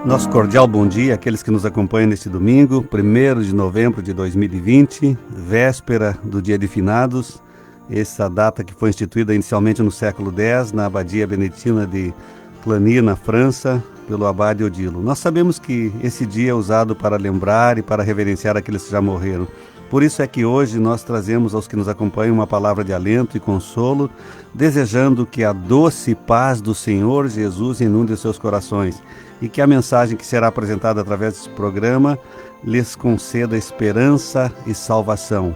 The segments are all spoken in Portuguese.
Nosso cordial bom dia àqueles que nos acompanham neste domingo, 1º de novembro de 2020, véspera do Dia de Finados, essa data que foi instituída inicialmente no século X, na Abadia Beneditina de Clany, na França, pelo abade Odilo. Nós sabemos que esse dia é usado para lembrar e para reverenciar aqueles que já morreram. Por isso é que hoje nós trazemos aos que nos acompanham uma palavra de alento e consolo, desejando que a doce paz do Senhor Jesus inunde os seus corações e que a mensagem que será apresentada através desse programa lhes conceda esperança e salvação.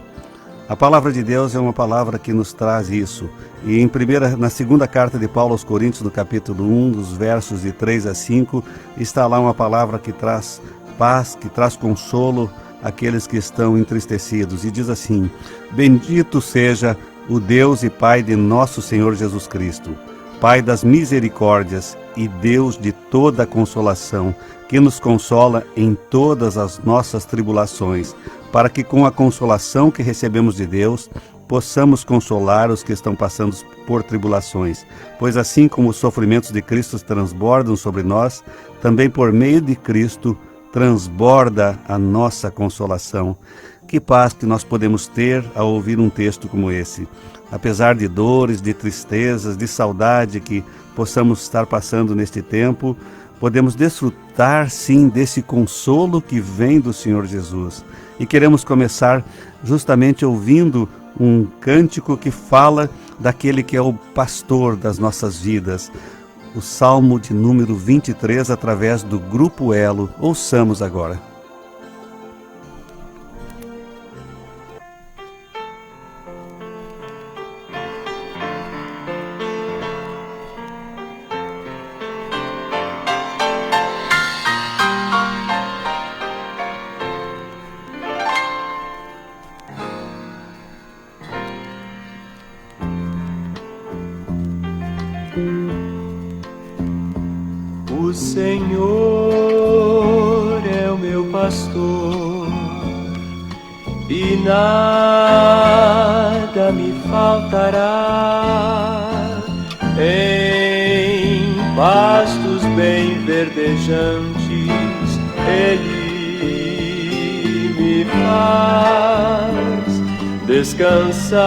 A palavra de Deus é uma palavra que nos traz isso. E na segunda carta de Paulo aos Coríntios, no capítulo 1, dos versos de 3 a 5, está lá uma palavra que traz paz, que traz consolo àqueles que estão entristecidos. E diz assim: Bendito seja o Deus e Pai de nosso Senhor Jesus Cristo, Pai das misericórdias e Deus de toda a consolação, que nos consola em todas as nossas tribulações, para que com a consolação que recebemos de Deus, possamos consolar os que estão passando por tribulações. Pois assim como os sofrimentos de Cristo transbordam sobre nós, também por meio de Cristo transborda a nossa consolação. Que paz que nós podemos ter ao ouvir um texto como esse. Apesar de dores, de tristezas, de saudade que possamos estar passando neste tempo, podemos desfrutar sim desse consolo que vem do Senhor Jesus. E queremos começar justamente ouvindo um cântico que fala daquele que é o pastor das nossas vidas. O Salmo de número 23, através do Grupo Elo. Ouçamos agora. O Senhor é o meu pastor e nada me faltará. Em pastos bem verdejantes Ele me faz descansar,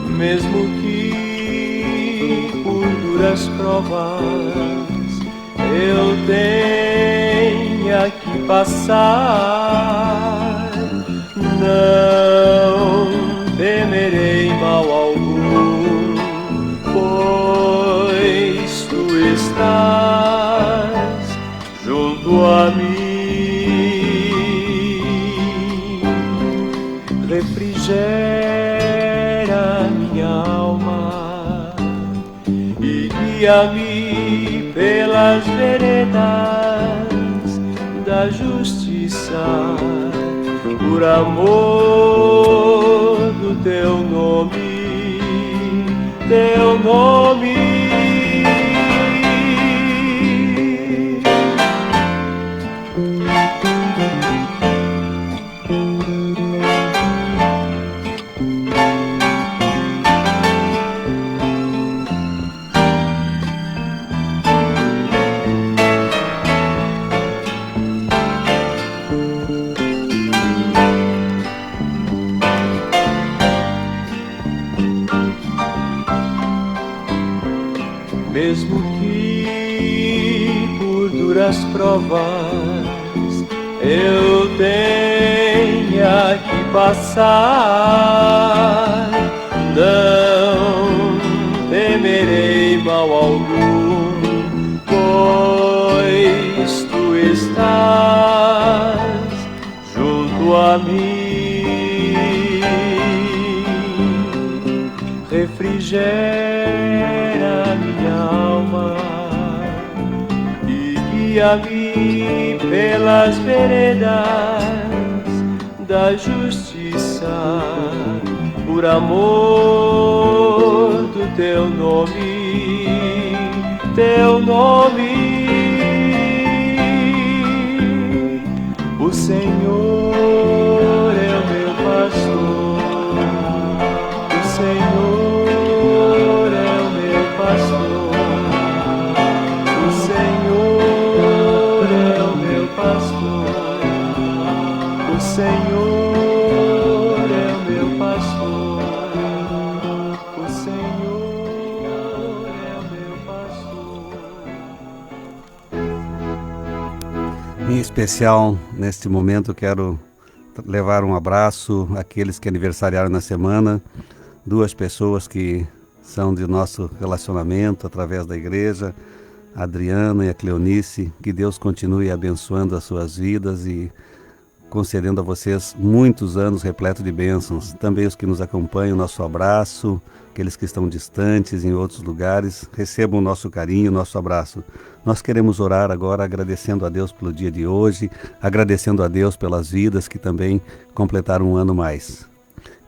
mesmo que por duras provas eu tenha que passar, não temerei mal algum, pois tu estás junto a mim. Refrigera minha alma e guia-me pelas veredas da justiça, por amor do teu nome, teu nome. Mesmo que por duras provas eu tenha que passar, não temerei mal algum, pois tu estás junto a mim. Refrigera minha alma e guia-me pelas veredas da justiça, por amor do teu nome, teu nome. O Senhor é o meu pastor, o Senhor é o meu pastor, especial, neste momento, quero levar um abraço àqueles que aniversariaram na semana, duas pessoas que são de nosso relacionamento através da igreja, a Adriana e a Cleonice. Que Deus continue abençoando as suas vidas e concedendo a vocês muitos anos repletos de bênçãos. Também os que nos acompanham, nosso abraço, aqueles que estão distantes em outros lugares, recebam o nosso carinho, o nosso abraço. Nós queremos orar agora agradecendo a Deus pelo dia de hoje, agradecendo a Deus pelas vidas que também completaram um ano mais.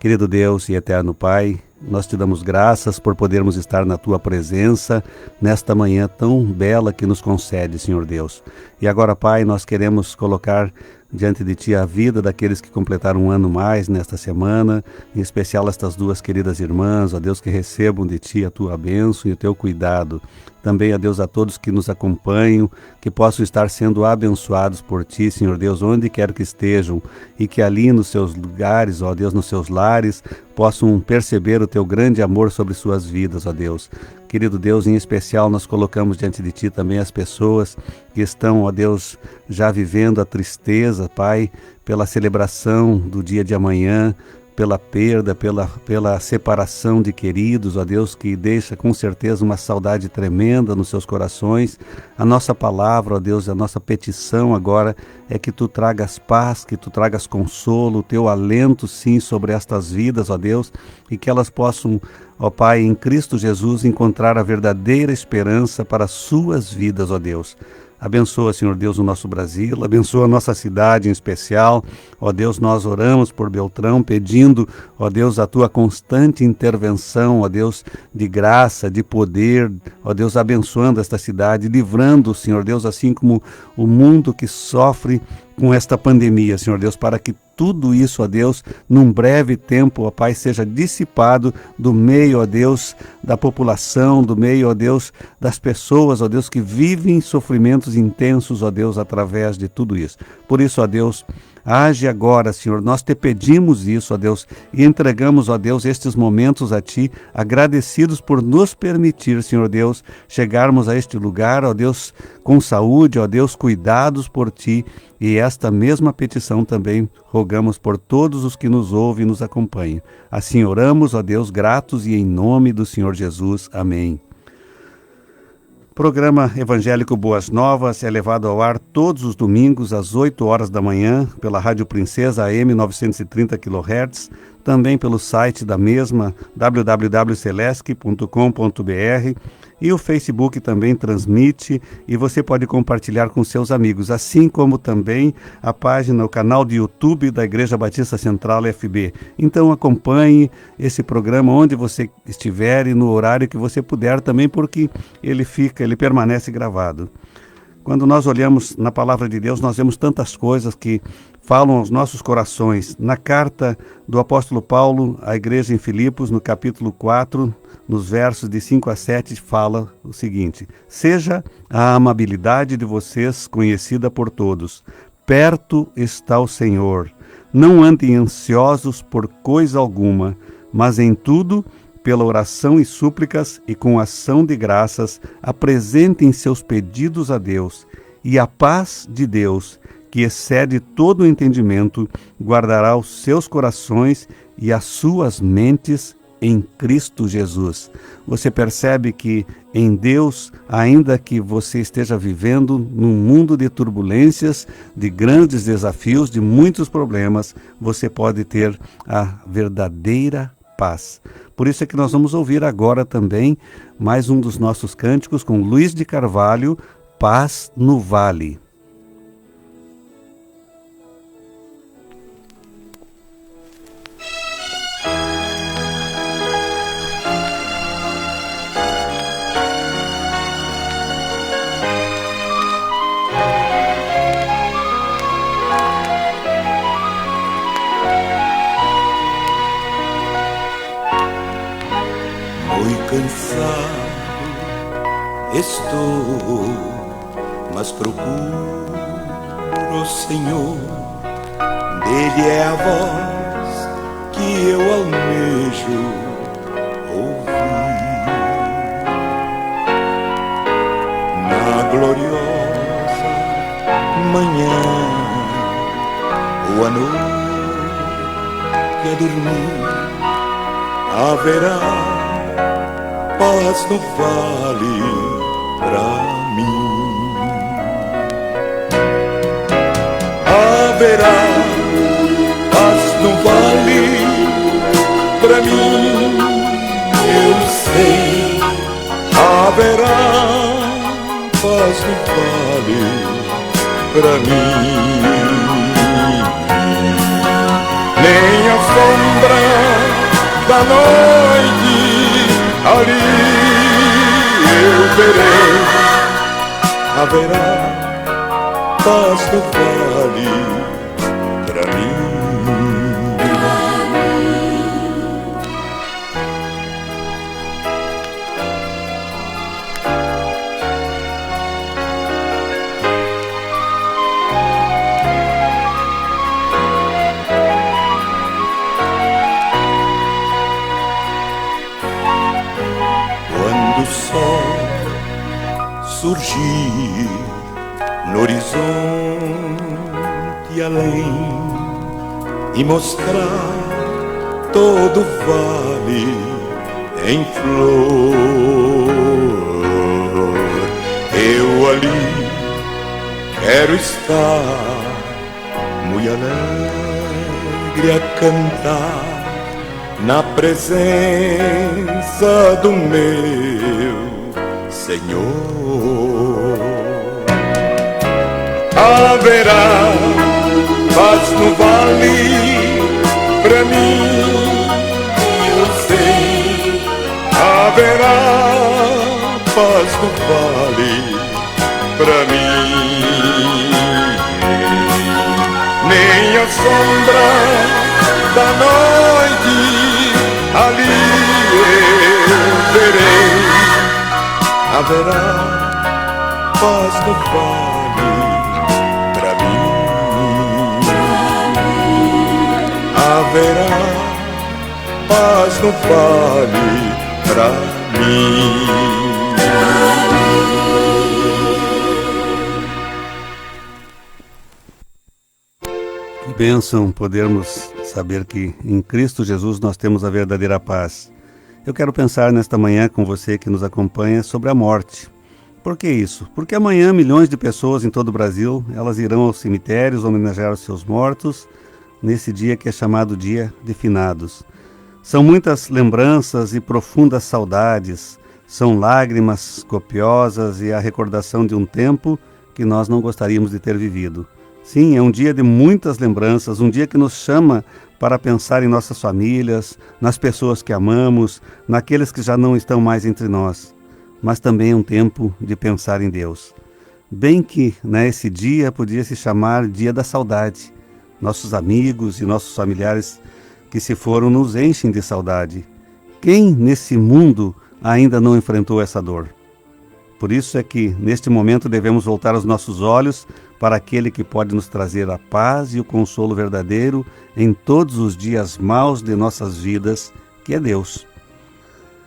Querido Deus e eterno Pai, nós te damos graças por podermos estar na Tua presença nesta manhã tão bela que nos concede, Senhor Deus. E agora, Pai, nós queremos colocar diante de Ti a vida daqueles que completaram um ano mais nesta semana, em especial estas duas queridas irmãs, ó Deus, que recebam de Ti a Tua bênção e o Teu cuidado. Também, ó Deus, a todos que nos acompanham, que possam estar sendo abençoados por Ti, Senhor Deus, onde quer que estejam, e que ali nos seus lugares, ó Deus, nos seus lares, possam perceber o Teu grande amor sobre suas vidas, ó Deus. Querido Deus, em especial nós colocamos diante de Ti também as pessoas que estão, ó Deus, já vivendo a tristeza, Pai, pela celebração do dia de amanhã, pela perda, pela separação de queridos, ó Deus, que deixa com certeza uma saudade tremenda nos seus corações. A nossa palavra, ó Deus, a nossa petição agora é que Tu tragas paz, que Tu tragas consolo, o Teu alento, sim, sobre estas vidas, ó Deus, e que elas possam, ó Pai, em Cristo Jesus, encontrar a verdadeira esperança para as suas vidas, ó Deus. Abençoa, Senhor Deus, o nosso Brasil, abençoa a nossa cidade em especial. Ó Deus, nós oramos por Beltrão, pedindo, ó Deus, a Tua constante intervenção, ó Deus, de graça, de poder, ó Deus, abençoando esta cidade, livrando, Senhor Deus, assim como o mundo que sofre com esta pandemia, Senhor Deus, para que tudo isso, ó Deus, num breve tempo, ó Pai, seja dissipado do meio, ó Deus, da população, do meio, ó Deus, das pessoas, ó Deus, que vivem sofrimentos intensos, ó Deus, através de tudo isso. Por isso, ó Deus, age agora, Senhor, nós Te pedimos isso, ó Deus, e entregamos, ó Deus, estes momentos a Ti, agradecidos por nos permitir, Senhor Deus, chegarmos a este lugar, ó Deus, com saúde, ó Deus, cuidados por Ti, e esta mesma petição também rogamos por todos os que nos ouvem e nos acompanham. Assim oramos, ó Deus, gratos e em nome do Senhor Jesus. Amém. Programa Evangélico Boas Novas é levado ao ar todos os domingos às 8 horas da manhã pela Rádio Princesa AM 930 kHz, também pelo site da mesma www.celesc.com.br, e o Facebook também transmite e você pode compartilhar com seus amigos, assim como também a página, o canal de YouTube da Igreja Batista Central FB. Então acompanhe esse programa onde você estiver e no horário que você puder também, porque ele permanece gravado. Quando nós olhamos na Palavra de Deus, nós vemos tantas coisas que falam aos nossos corações. Na carta do apóstolo Paulo à igreja em Filipos, no capítulo 4, nos versos de 5 a 7, fala o seguinte: seja a amabilidade de vocês conhecida por todos. Perto está o Senhor. Não andem ansiosos por coisa alguma, mas em tudo, pela oração e súplicas e com ação de graças, apresentem seus pedidos a Deus, e a paz de Deus, que excede todo o entendimento, guardará os seus corações e as suas mentes em Cristo Jesus. Você percebe que em Deus, ainda que você esteja vivendo num mundo de turbulências, de grandes desafios, de muitos problemas, você pode ter a verdadeira paz. Por isso é que nós vamos ouvir agora também mais um dos nossos cânticos com Luiz de Carvalho, Paz no Vale. Cansado estou, mas procuro o Senhor. Dele é a voz que eu almejo ouvir. Na gloriosa manhã boa noite a dormir, haverá paz no vale pra mim. Haverá paz no vale pra mim, eu sei. Haverá paz no vale pra mim. Nem a sombra da noite ali eu verei. Haverá paz no vale pra mim. Quando o sol surgir no horizonte além e mostrar todo o vale em flor, eu ali quero estar muito alegre a cantar na presença do meu Senhor. Haverá paz no vale pra mim, eu sei. Haverá paz no vale pra mim. Nem a sombra da noite ali eu verei. Haverá paz no vale pra mim. Haverá paz no vale pra mim. Que bênção podermos saber que em Cristo Jesus nós temos a verdadeira paz. Eu quero pensar nesta manhã com você que nos acompanha sobre a morte. Por que isso? Porque amanhã milhões de pessoas em todo o Brasil, elas irão aos cemitérios homenagear os seus mortos, nesse dia que é chamado Dia de Finados. São muitas lembranças e profundas saudades, são lágrimas copiosas e a recordação de um tempo que nós não gostaríamos de ter vivido. Sim, é um dia de muitas lembranças, um dia que nos chama para pensar em nossas famílias, nas pessoas que amamos, naqueles que já não estão mais entre nós. Mas também é um tempo de pensar em Deus. Bem que esse dia podia se chamar Dia da Saudade. Nossos amigos e nossos familiares que se foram nos enchem de saudade. Quem nesse mundo ainda não enfrentou essa dor? Por isso é que neste momento devemos voltar os nossos olhos para aquele que pode nos trazer a paz e o consolo verdadeiro em todos os dias maus de nossas vidas, que é Deus.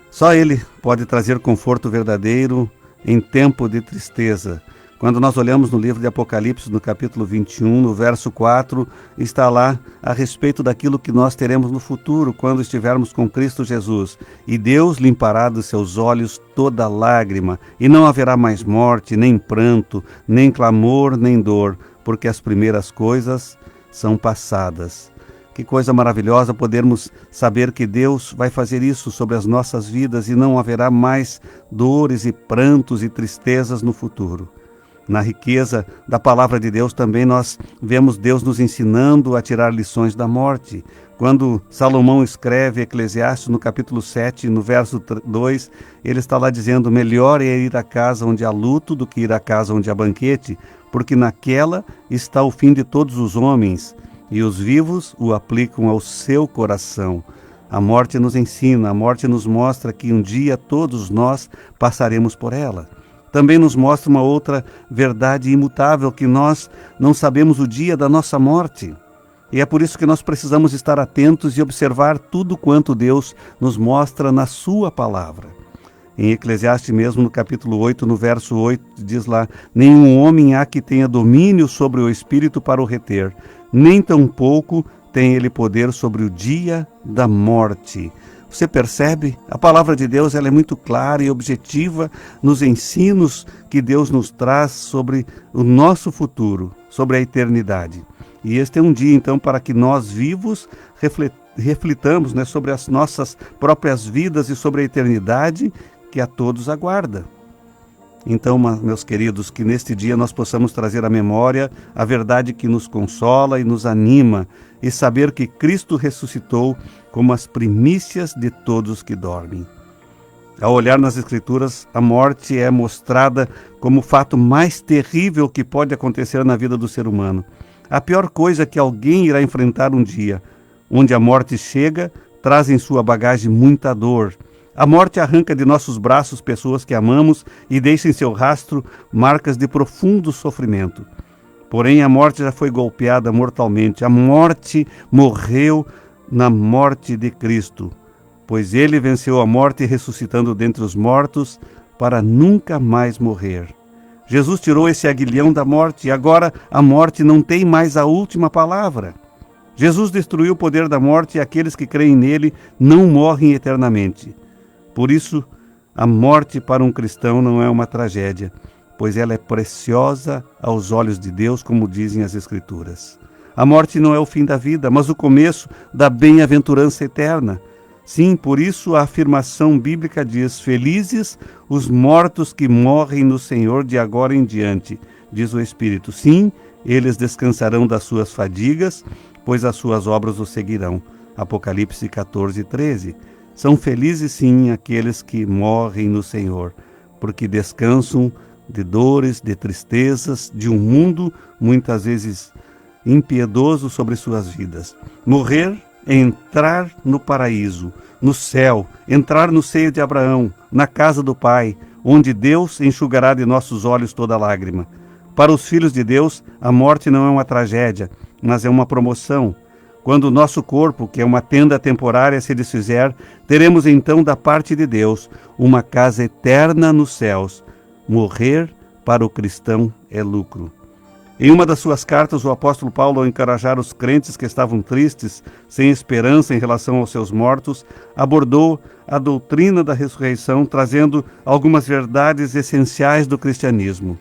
Só Ele pode trazer conforto verdadeiro em tempo de tristeza. Quando nós olhamos no livro de Apocalipse, no capítulo 21, no verso 4, está lá a respeito daquilo que nós teremos no futuro, quando estivermos com Cristo Jesus. E Deus limpará dos seus olhos toda lágrima, e não haverá mais morte, nem pranto, nem clamor, nem dor, porque as primeiras coisas são passadas. Que coisa maravilhosa podermos saber que Deus vai fazer isso sobre as nossas vidas e não haverá mais dores e prantos e tristezas no futuro. Na riqueza da palavra de Deus também nós vemos Deus nos ensinando a tirar lições da morte. Quando Salomão escreve Eclesiastes no capítulo 7, no verso 2, ele está lá dizendo: melhor é ir à casa onde há luto do que ir à casa onde há banquete, porque naquela está o fim de todos os homens, e os vivos o aplicam ao seu coração. A morte nos ensina, a morte nos mostra que um dia todos nós passaremos por ela. Também nos mostra uma outra verdade imutável, que nós não sabemos o dia da nossa morte. E é por isso que nós precisamos estar atentos e observar tudo quanto Deus nos mostra na sua palavra. Em Eclesiastes mesmo, no capítulo 8, no verso 8, diz lá: nenhum homem há que tenha domínio sobre o espírito para o reter, nem tampouco tem ele poder sobre o dia da morte. Você percebe? A palavra de Deus ela é muito clara e objetiva nos ensinos que Deus nos traz sobre o nosso futuro, sobre a eternidade. E este é um dia, então, para que nós vivos reflitamos, sobre as nossas próprias vidas e sobre a eternidade que a todos aguarda. Então, meus queridos, que neste dia nós possamos trazer à memória a verdade que nos consola e nos anima, e saber que Cristo ressuscitou como as primícias de todos que dormem. Ao olhar nas Escrituras, a morte é mostrada como o fato mais terrível que pode acontecer na vida do ser humano. A pior coisa que alguém irá enfrentar um dia, onde a morte chega, traz em sua bagagem muita dor. A morte arranca de nossos braços pessoas que amamos e deixa em seu rastro marcas de profundo sofrimento. Porém, a morte já foi golpeada mortalmente. A morte morreu na morte de Cristo, pois ele venceu a morte ressuscitando dentre os mortos para nunca mais morrer. Jesus tirou esse aguilhão da morte e agora a morte não tem mais a última palavra. Jesus destruiu o poder da morte e aqueles que creem nele não morrem eternamente. Por isso, a morte para um cristão não é uma tragédia, pois ela é preciosa aos olhos de Deus, como dizem as Escrituras. A morte não é o fim da vida, mas o começo da bem-aventurança eterna. Sim, por isso a afirmação bíblica diz: felizes os mortos que morrem no Senhor de agora em diante, diz o Espírito. Sim, eles descansarão das suas fadigas, pois as suas obras os seguirão. Apocalipse 14:13. São felizes sim aqueles que morrem no Senhor, porque descansam de dores, de tristezas, de um mundo muitas vezes impiedoso sobre suas vidas. Morrer é entrar no paraíso, no céu, entrar no seio de Abraão, na casa do Pai, onde Deus enxugará de nossos olhos toda lágrima. Para os filhos de Deus, a morte não é uma tragédia, mas é uma promoção. Quando o nosso corpo, que é uma tenda temporária, se desfizer, teremos então da parte de Deus uma casa eterna nos céus. Morrer para o cristão é lucro. Em uma das suas cartas, o apóstolo Paulo, ao encorajar os crentes que estavam tristes, sem esperança em relação aos seus mortos, abordou a doutrina da ressurreição, trazendo algumas verdades essenciais do cristianismo.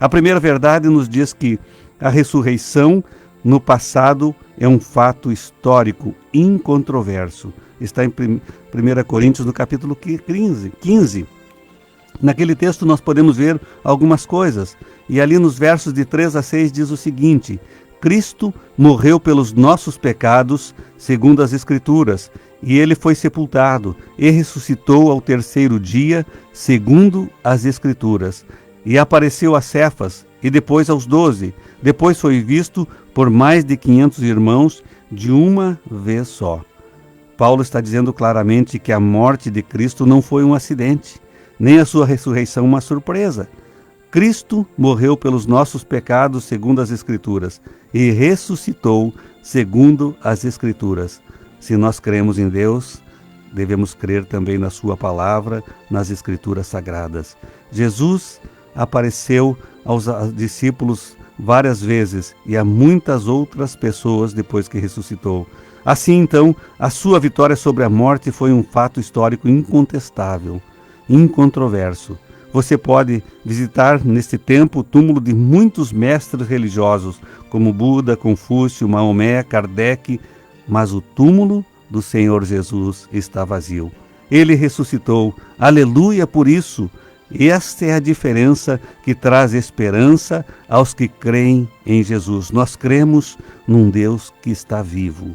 A primeira verdade nos diz que a ressurreição no passado é um fato histórico incontroverso. Está em 1 Coríntios, no capítulo 15. Naquele texto nós podemos ver algumas coisas. E ali nos versos de 3 a 6 diz o seguinte: Cristo morreu pelos nossos pecados, segundo as Escrituras, e ele foi sepultado, e ressuscitou ao terceiro dia, segundo as Escrituras. E apareceu a Cefas, e depois aos 12. Depois foi visto por mais de 500 irmãos de uma vez só. Paulo está dizendo claramente que a morte de Cristo não foi um acidente, nem a sua ressurreição uma surpresa. Cristo morreu pelos nossos pecados, segundo as Escrituras, e ressuscitou, segundo as Escrituras. Se nós cremos em Deus, devemos crer também na sua palavra, nas Escrituras sagradas. Jesus apareceu aos discípulos várias vezes e a muitas outras pessoas depois que ressuscitou. Assim, então, a sua vitória sobre a morte foi um fato histórico incontestável, incontroverso. Você pode visitar neste tempo o túmulo de muitos mestres religiosos, como Buda, Confúcio, Maomé, Kardec, mas o túmulo do Senhor Jesus está vazio. Ele ressuscitou. Aleluia por isso! Esta é a diferença que traz esperança aos que creem em Jesus. Nós cremos num Deus que está vivo.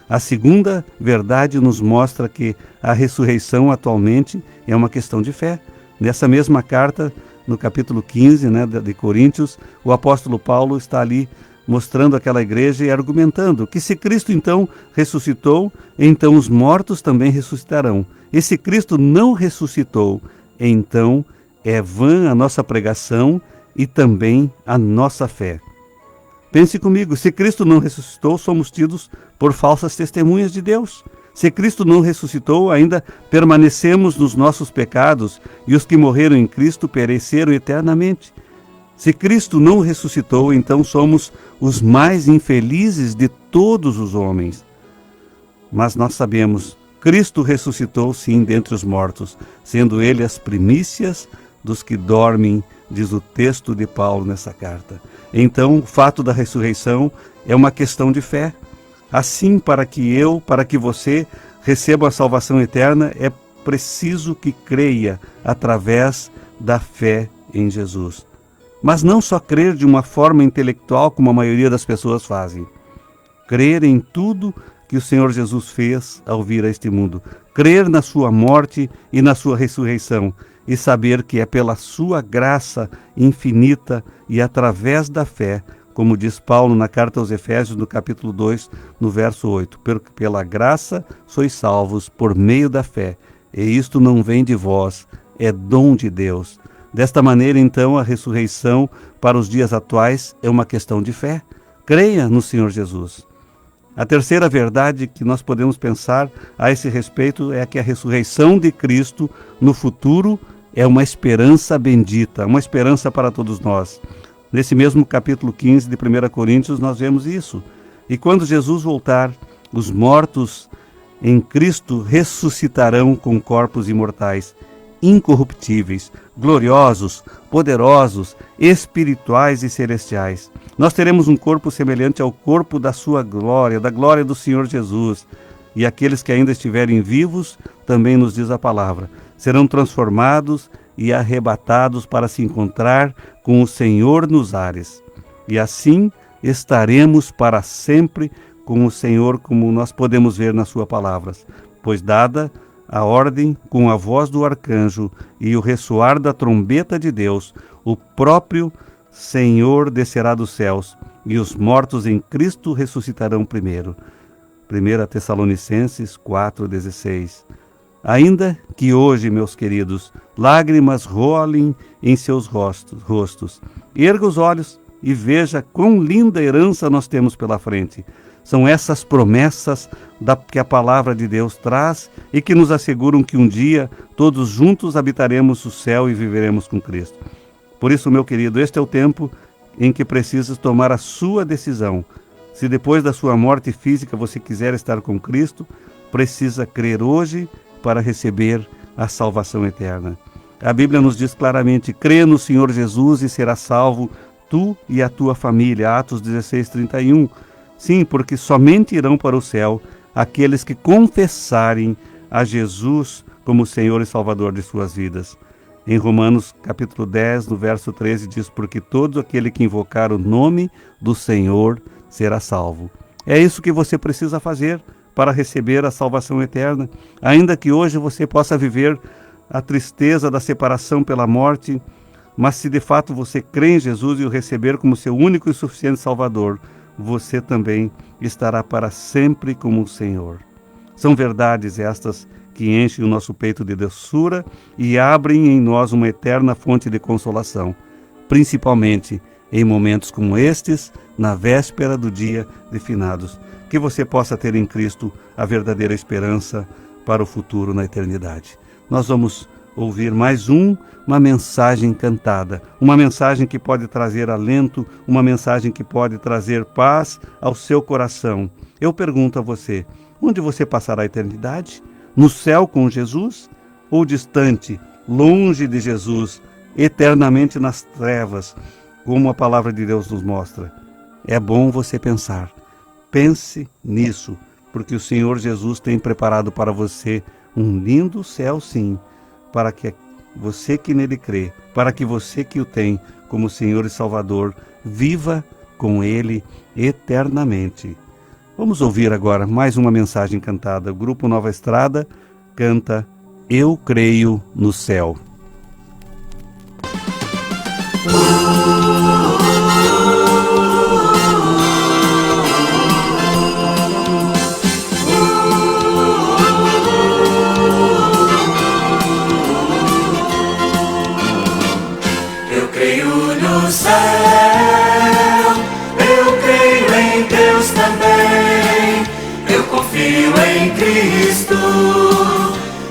A segunda verdade nos mostra que a ressurreição atualmente é uma questão de fé. Nessa mesma carta, no capítulo 15 de Coríntios, o apóstolo Paulo está ali mostrando àquela igreja e argumentando que se Cristo então ressuscitou, então os mortos também ressuscitarão. E se Cristo não ressuscitou, então é vã a nossa pregação e também a nossa fé. Pense comigo, se Cristo não ressuscitou, somos tidos por falsas testemunhas de Deus. Se Cristo não ressuscitou, ainda permanecemos nos nossos pecados e os que morreram em Cristo pereceram eternamente. Se Cristo não ressuscitou, então somos os mais infelizes de todos os homens. Mas nós sabemos, Cristo ressuscitou sim dentre os mortos, sendo Ele as primícias dos que dormem, diz o texto de Paulo nessa carta. Então, o fato da ressurreição é uma questão de fé. Assim, para que você receba a salvação eterna, é preciso que creia através da fé em Jesus. Mas não só crer de uma forma intelectual, como a maioria das pessoas fazem. Crer em tudo que o Senhor Jesus fez ao vir a este mundo. Crer na sua morte e na sua ressurreição. E saber que é pela sua graça infinita e através da fé, como diz Paulo na carta aos Efésios, no capítulo 2, no verso 8. Pela graça sois salvos por meio da fé. E isto não vem de vós, é dom de Deus. Desta maneira, então, a ressurreição para os dias atuais é uma questão de fé. Creia no Senhor Jesus. A terceira verdade que nós podemos pensar a esse respeito é que a ressurreição de Cristo no futuro é uma esperança bendita, uma esperança para todos nós. Nesse mesmo capítulo 15 de 1 Coríntios nós vemos isso. E quando Jesus voltar, os mortos em Cristo ressuscitarão com corpos imortais, incorruptíveis, gloriosos, poderosos, espirituais e celestiais. Nós teremos um corpo semelhante ao corpo da sua glória, da glória do Senhor Jesus. E aqueles que ainda estiverem vivos, também nos diz a palavra, serão transformados e arrebatados para se encontrar com o Senhor nos ares. E assim estaremos para sempre com o Senhor, como nós podemos ver nas suas palavras. Pois dada a ordem com a voz do arcanjo e o ressoar da trombeta de Deus, o próprio Senhor descerá dos céus, e os mortos em Cristo ressuscitarão primeiro. 1 Tessalonicenses 4,16. Ainda que hoje, meus queridos, lágrimas rolem em seus rostos, erga os olhos e veja quão linda herança nós temos pela frente. São essas promessas que a palavra de Deus traz e que nos asseguram que um dia todos juntos habitaremos o céu e viveremos com Cristo. Por isso, meu querido, este é o tempo em que precisas tomar a sua decisão. Se depois da sua morte física você quiser estar com Cristo, precisa crer hoje para receber a salvação eterna. A Bíblia nos diz claramente, crê no Senhor Jesus e será salvo tu e a tua família. Atos 16:31. Sim, porque somente irão para o céu aqueles que confessarem a Jesus como Senhor e Salvador de suas vidas. Em Romanos capítulo 10, no verso 13, diz, porque todo aquele que invocar o nome do Senhor será salvo. É isso que você precisa fazer para receber a salvação eterna. Ainda que hoje você possa viver a tristeza da separação pela morte, mas se de fato você crê em Jesus e o receber como seu único e suficiente Salvador, você também estará para sempre como o Senhor. São verdades estas que enchem o nosso peito de doçura e abrem em nós uma eterna fonte de consolação, principalmente em momentos como estes, na véspera do dia de finados, que você possa ter em Cristo a verdadeira esperança para o futuro na eternidade. Nós vamos ouvir mais uma mensagem cantada, uma mensagem que pode trazer alento, uma mensagem que pode trazer paz ao seu coração. Eu pergunto a você, onde você passará a eternidade? No céu com Jesus? Ou distante, longe de Jesus, eternamente nas trevas, como a palavra de Deus nos mostra? É bom você pensar. Pense nisso, porque o Senhor Jesus tem preparado para você um lindo céu, sim, para que você que nele crê, para que você que o tem como Senhor e Salvador, viva com Ele eternamente. Vamos ouvir agora mais uma mensagem cantada. O Grupo Nova Estrada canta Eu Creio no Céu. Eu creio no céu, eu creio em Deus também, eu confio em Cristo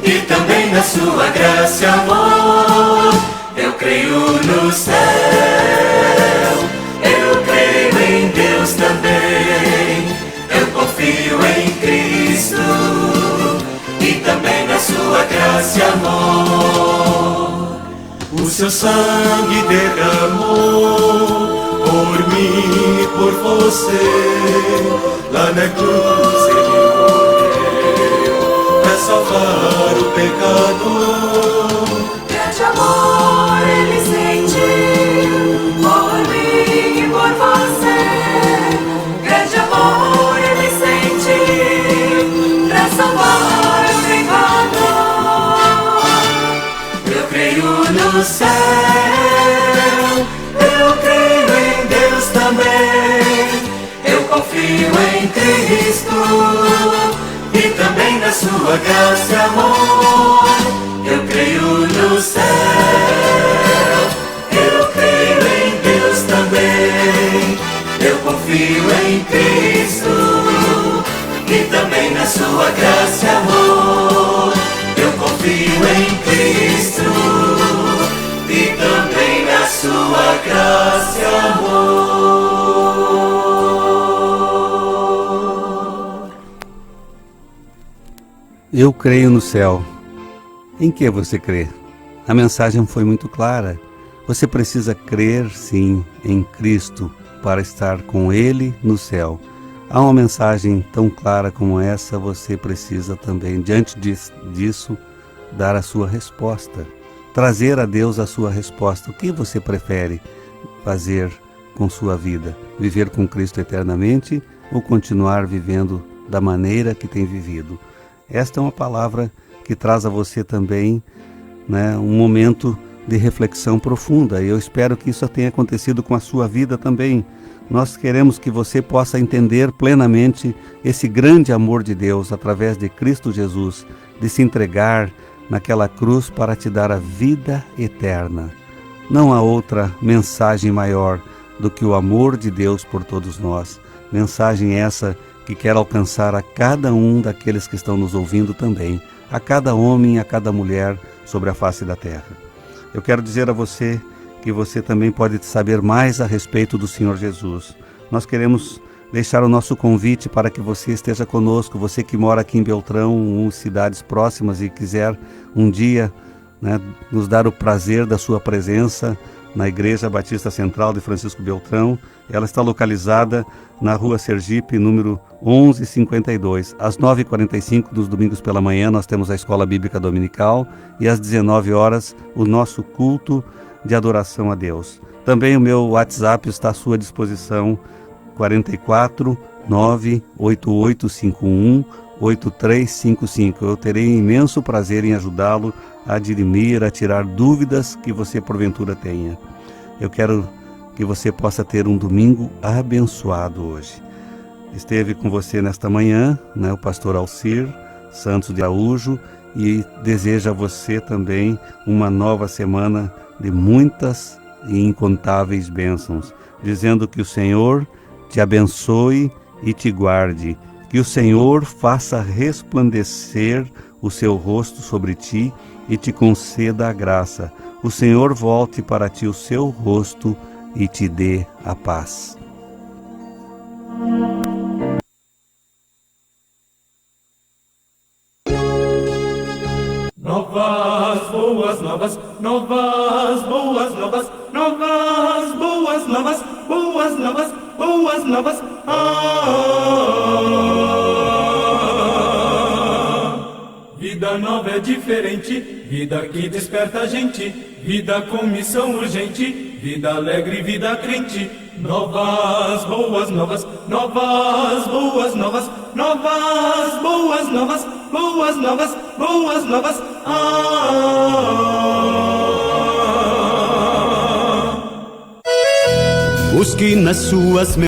e também na sua graça e amor. Eu creio no céu. também na sua graça e amor. O seu sangue derramou por mim e por você. Lá na cruz ele morreu pra salvar o pecador. Grande amor ele sentiu por mim e por você. Grande amor ele sentiu pra salvar o pecador. Eu creio no céu, eu creio em Deus também. Eu confio em Cristo e também na sua graça e amor. Eu creio no céu, eu creio em Deus também. Eu confio em Cristo e também na sua graça e amor. Eu confio em Cristo e também na sua graça e amor. Eu creio no céu. Em que você crê? A mensagem foi muito clara. Você precisa crer, sim, em Cristo para estar com Ele no céu. Há uma mensagem tão clara como essa, você precisa também, diante disso, dar a sua resposta. Trazer a Deus a sua resposta. O que você prefere fazer com sua vida? Viver com Cristo eternamente ou continuar vivendo da maneira que tem vivido? Esta é uma palavra que traz a você também, né, um momento de reflexão profunda. E eu espero que isso tenha acontecido com a sua vida também. Nós queremos que você possa entender plenamente esse grande amor de Deus através de Cristo Jesus, de se entregar naquela cruz para te dar a vida eterna. Não há outra mensagem maior do que o amor de Deus por todos nós. Mensagem essa que quer alcançar a cada um daqueles que estão nos ouvindo também, a cada homem, a cada mulher sobre a face da terra. Eu quero dizer a você que você também pode saber mais a respeito do Senhor Jesus. Nós queremos deixar o nosso convite para que você esteja conosco, você que mora aqui em Beltrão, ou cidades próximas e quiser um dia, né, nos dar o prazer da sua presença na Igreja Batista Central de Francisco Beltrão. Ela está localizada na Rua Sergipe, número 1152. Às 9h45 dos domingos pela manhã nós temos a Escola Bíblica Dominical e às 19 horas o nosso culto de adoração a Deus. Também o meu WhatsApp está à sua disposição, 44 98851 8355. Eu terei imenso prazer em ajudá-lo a dirimir, a tirar dúvidas que você porventura tenha. Eu quero que você possa ter um domingo abençoado hoje. Esteve com você nesta manhã, né, o pastor Alcir Santos de Araújo, e deseja a você também uma nova semana de muitas e incontáveis bênçãos, dizendo que o Senhor te abençoe e te guarde, que o Senhor faça resplandecer o seu rosto sobre ti e te conceda a graça. O Senhor volte para ti o seu rosto e te dê a paz. Novas boas novas, novas boas novas, novas boas novas, boas novas, boas novas. Vida nova é diferente, vida que desperta a gente, vida com missão urgente, vida alegre, vida crente. Novas boas novas, novas boas novas, novas boas novas, boas novas, boas novas. Busque nas suas